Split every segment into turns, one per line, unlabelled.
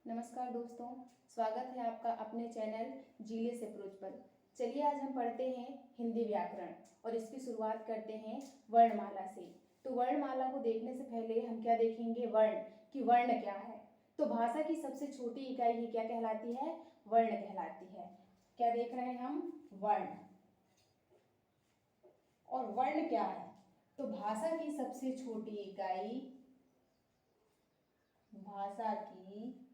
नमस्कार दोस्तों, स्वागत है आपका अपने चैनल जीले से प्रोज पर। चलिए आज हम पढ़ते हैं हिंदी व्याकरण और इसकी शुरुआत करते हैं वर्णमाला से। तो वर्णमाला को देखने से पहले हम क्या देखेंगे, वर्ण कि वर्ण क्या है। तो भाषा की सबसे छोटी इकाई ही क्या कहलाती है, वर्ण कहलाती है। क्या देख रहे हैं हम, वर्ण। और वर्ण क्या है, तो भाषा की सबसे छोटी इकाई, भाषा की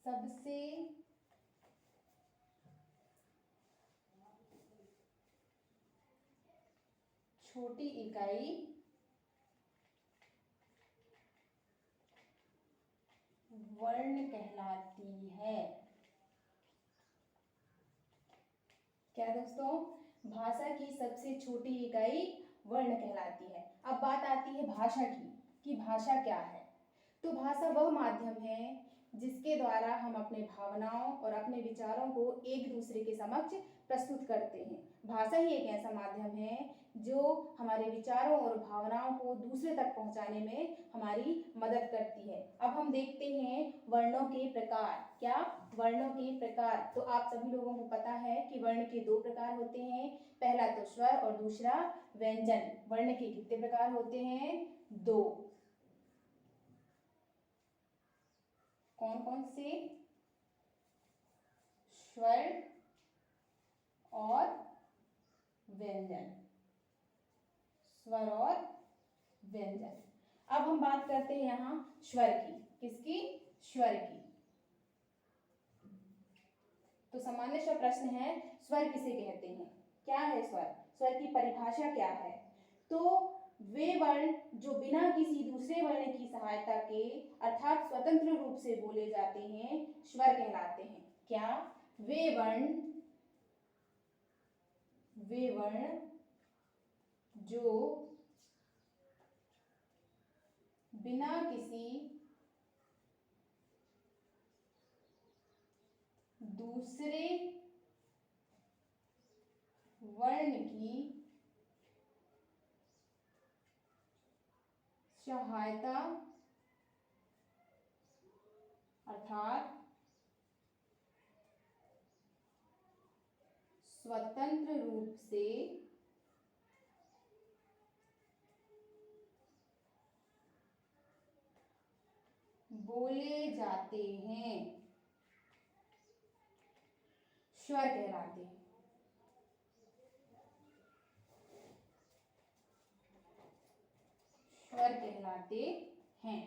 सबसे छोटी इकाई वर्ण कहलाती है। क्या दोस्तों, भाषा की सबसे छोटी इकाई वर्ण कहलाती है। अब बात आती है भाषा की कि भाषा क्या है। तो भाषा वह माध्यम है जिसके द्वारा हम अपने भावनाओं और अपने विचारों को एक दूसरे के समक्ष प्रस्तुत करते हैं। भाषा ही एक ऐसा माध्यम है जो हमारे विचारों और भावनाओं को दूसरे तक पहुंचाने में हमारी मदद करती है। अब हम देखते हैं वर्णों के प्रकार। क्या, वर्णों के प्रकार। तो आप सभी लोगों को पता है कि वर्ण के दो प्रकार होते हैं, पहला तो स्वर और दूसरा व्यंजन। वर्ण के कितने प्रकार होते हैं, दो। कौन कौन से, स्वर और व्यंजन, स्वर और व्यंजन। अब हम बात करते हैं यहां स्वर की। किसकी, स्वर की। तो सामान्य सा प्रश्न है, स्वर किसे कहते हैं, क्या है स्वर, स्वर की परिभाषा क्या है। तो वे वर्ण जो बिना किसी दूसरे वर्ण की सहायता के अर्थात स्वतंत्र रूप से बोले जाते हैं, स्वर कहलाते हैं। क्या, वे वर्ण जो बिना किसी दूसरे वर्ण की सहायता अर्थात स्वतंत्र रूप से बोले जाते हैं, स्वर कहलाते हैं। स्वर कहलाते हैं।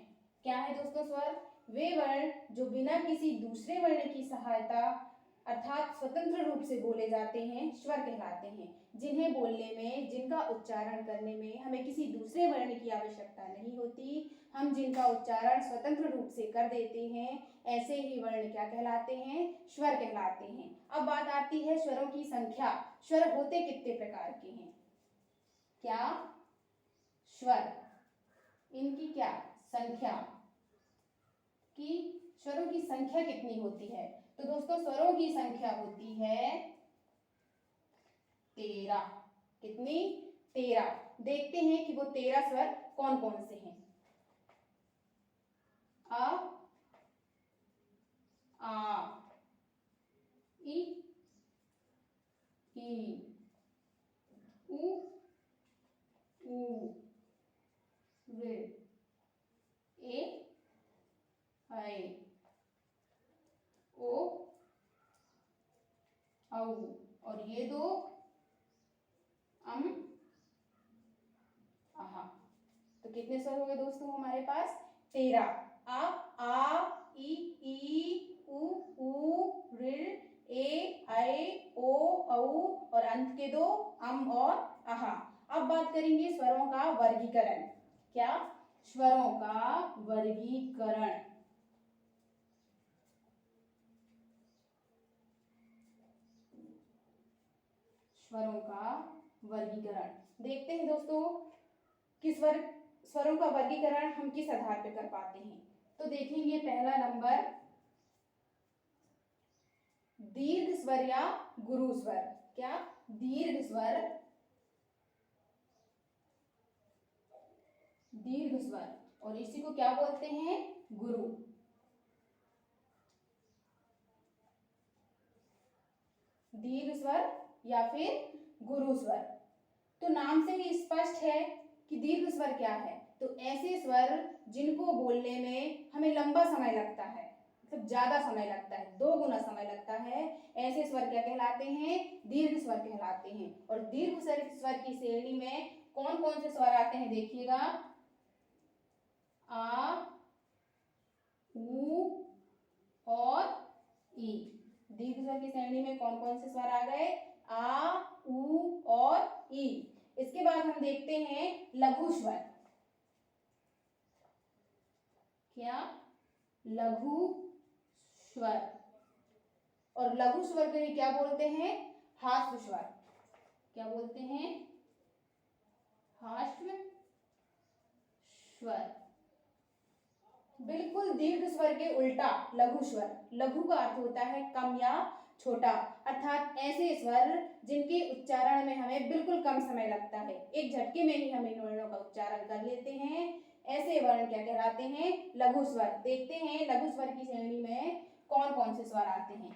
क्या है दोस्तों स्वर, वे वर्ण जो बिना किसी दूसरे वर्ण की सहायता अर्थात स्वतंत्र रूप से बोले जाते हैं, स्वर कहलाते हैं। जिन्हें बोलने में, जिनका उच्चारण करने में हमें किसी दूसरे वर्ण की आवश्यकता नहीं होती, हम जिनका उच्चारण स्वतंत्र रूप से कर देते हैं, ऐसे ही वर्ण क्या कहलाते हैं, स्वर कहलाते हैं। अब बात आती है स्वरों की संख्या। स्वर होते कितने प्रकार के हैं, क्या, स्वर, इनकी क्या संख्या, कि स्वरों की संख्या कितनी होती है। तो दोस्तों स्वरों की संख्या होती है 13। कितनी, 13। देखते हैं कि वो 13 स्वर कौन कौन से हैं। आ, ई, उ, ऋ, ए, ऐ, ओ, औ। और ये दो आहा। तो कितने स्वर हो गए दोस्तों हमारे पास, 13। आ, ई, उ, ऋ, ए, ऐ, ओ, औ और अंत के दो और आहा। अब बात करेंगे स्वरों का वर्गीकरण। क्या, स्वरों का वर्गीकरण। स्वरों का वर्गीकरण देखते हैं दोस्तों कि स्वरों का वर्गीकरण हम किस आधार पर कर पाते हैं। तो देखेंगे पहला नंबर, दीर्घ स्वर या गुरु स्वर। क्या, दीर्घ स्वर और इसी को क्या बोलते हैं? गुरु। दीर्घ स्वर या फिर गुरु स्वर। तो नाम से ही स्पष्ट है कि दीर्घ स्वर क्या है। तो ऐसे स्वर जिनको बोलने में हमें लंबा समय लगता है, मतलब ज्यादा समय लगता है, 2 गुना समय लगता है, ऐसे स्वर क्या कहलाते हैं? दीर्घ स्वर कहलाते हैं। और दीर्घ स्वर की श्रेणी में कौन कौन से स्वर आते हैं देखिएगा। आ, उ और ई। दीर्घ स्वर की श्रेणी में कौन कौन से स्वर आ गए? आ, उ और ई। इसके बाद हम देखते हैं लघु स्वर। क्या? लघु स्वर। और लघु स्वर को ही क्या बोलते हैं? हास्य स्वर। क्या बोलते हैं? हास्य स्वर। बिल्कुल दीर्घ स्वर के उल्टा लघु स्वर। लघु का अर्थ होता है कम या छोटा, अर्थात ऐसे स्वर जिनके उच्चारण में हमें बिल्कुल कम समय लगता है, एक झटके में ही हम इन वर्णों का उच्चारण कर लेते हैं, ऐसे वर्ण क्या कहलाते हैं? लघु स्वर। देखते हैं लघु स्वर की श्रेणी में कौन कौन से स्वर आते हैं।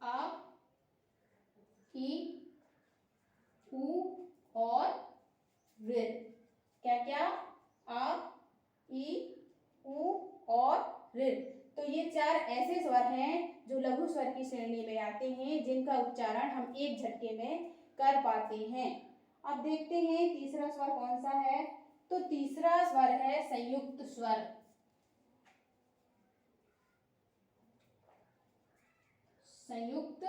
आ, ई, उ और ऋ। क्या क्या? आ, ई, उ और ऋ। तो ये 4 ऐसे स्वर हैं जो लघु स्वर की श्रेणी में आते हैं, जिनका उच्चारण हम एक झटके में कर पाते हैं। अब देखते हैं तीसरा स्वर कौन सा है। तो तीसरा स्वर है संयुक्त स्वर। संयुक्त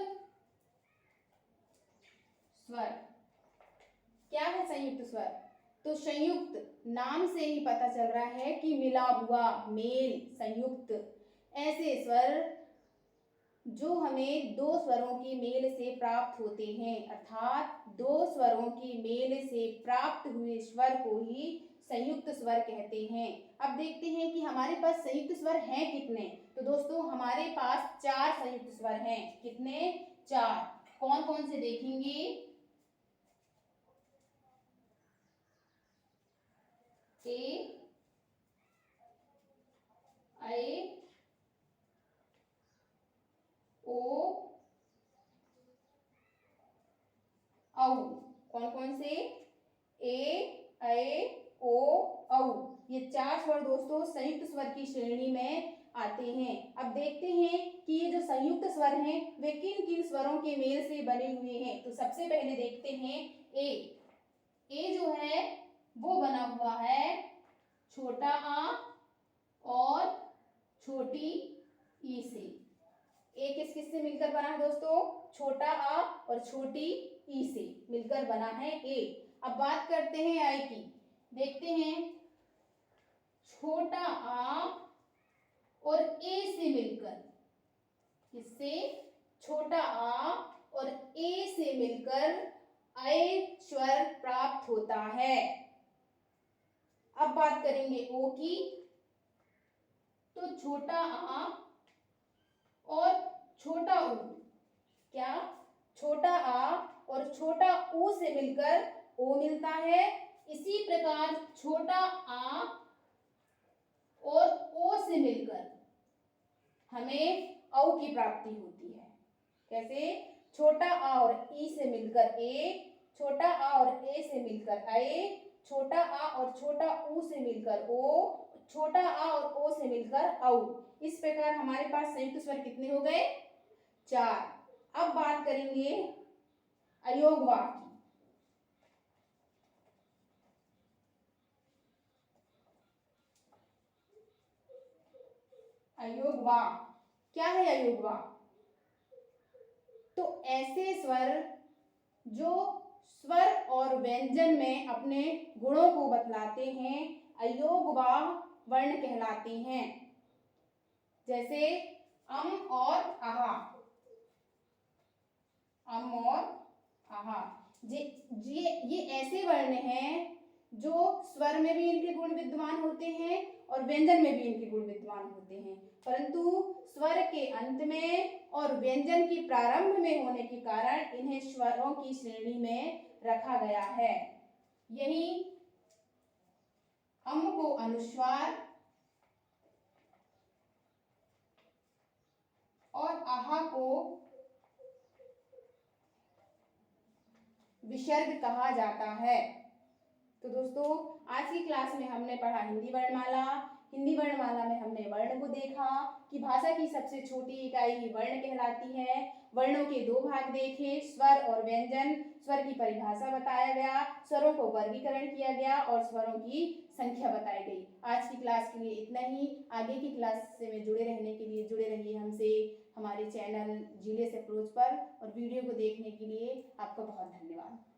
स्वर। क्या है संयुक्त स्वर? तो संयुक्त नाम से ही पता चल रहा है कि मिला हुआ, मेल, संयुक्त। ऐसे स्वर जो हमें 2 स्वरों की मेल से प्राप्त होते हैं, अर्थात 2 स्वरों की मेल से प्राप्त हुए स्वर को ही संयुक्त स्वर कहते हैं। अब देखते हैं कि हमारे पास संयुक्त स्वर हैं कितने। तो दोस्तों हमारे पास 4 संयुक्त स्वर हैं। कितने? 4। कौन कौन से देखेंगे? ए, ऐ, ओ, औ। कौन कौन से? ए, ऐ, ओ, औ। ये 4 स्वर दोस्तों संयुक्त स्वर की श्रेणी में आते हैं। अब देखते हैं कि ये जो संयुक्त स्वर हैं वे किन किन स्वरों के मेल से बने हुए हैं। तो सबसे पहले देखते हैं ए। ए जो है वो बना हुआ है छोटा आ और छोटी ई से। ए किस किस से मिलकर बना है दोस्तों? छोटा आ और छोटी ई से मिलकर बना है ए। अब बात करते हैं आई की। देखते हैं छोटा आ और ए से मिलकर, किससे? छोटा आ और ए से मिलकर ऐ स्वर प्राप्त होता है। अब बात करेंगे ओ की। तो छोटा आ और छोटा ऊ। क्या? छोटा आ और छोटा ऊ से मिलकर ओ मिलता है। इसी प्रकार छोटा आ और ओ से मिलकर हमें औ की प्राप्ति होती है। कैसे? छोटा आ और ई से मिलकर ए, छोटा आ और ए से मिलकर ऐ, छोटा आ और छोटा ऊ से मिलकर ओ, छोटा आ और ओ से मिलकर औ। इस प्रकार हमारे पास संयुक्त स्वर कितने हो गए? 4। अब बात करेंगे अयोग वाक्य की। अयोग वाक्य क्या है? अयोग वाक्य तो ऐसे स्वर जो स्वर और व्यंजन में अपने गुणों को बतलाते हैं, अयोग वाक्य वर्ण कहलाते हैं। जैसे अम और आहा। अम और आहा ये ऐसे वर्ण हैं जो स्वर में भी इनके गुण विद्यमान होते हैं और व्यंजन में भी इनके गुण विद्यमान होते हैं, परंतु स्वर के अंत में और व्यंजन की प्रारंभ में होने के कारण इन्हें स्वरों की श्रेणी में रखा गया है। यही अम को अनुस्वार और आहा को विसर्ग कहा जाता है। तो दोस्तों आज की क्लास में हमने पढ़ा हिंदी वर्णमाला। हिंदी वर्णमाला में हमने वर्ण को देखा कि भाषा की सबसे छोटी इकाई ही वर्ण कहलाती है। वर्णों के दो भाग देखे, स्वर और व्यंजन। स्वर की परिभाषा बताया गया, स्वरों को वर्गीकरण किया गया और स्वरों की संख्या बताई गई। आज की क्लास के लिए इतना ही। आगे की क्लास से में जुड़े रहने के लिए जुड़े रहिए हमसे हमारे चैनल जीलेस अप्रोच पर, और वीडियो को देखने के लिए आपका बहुत धन्यवाद।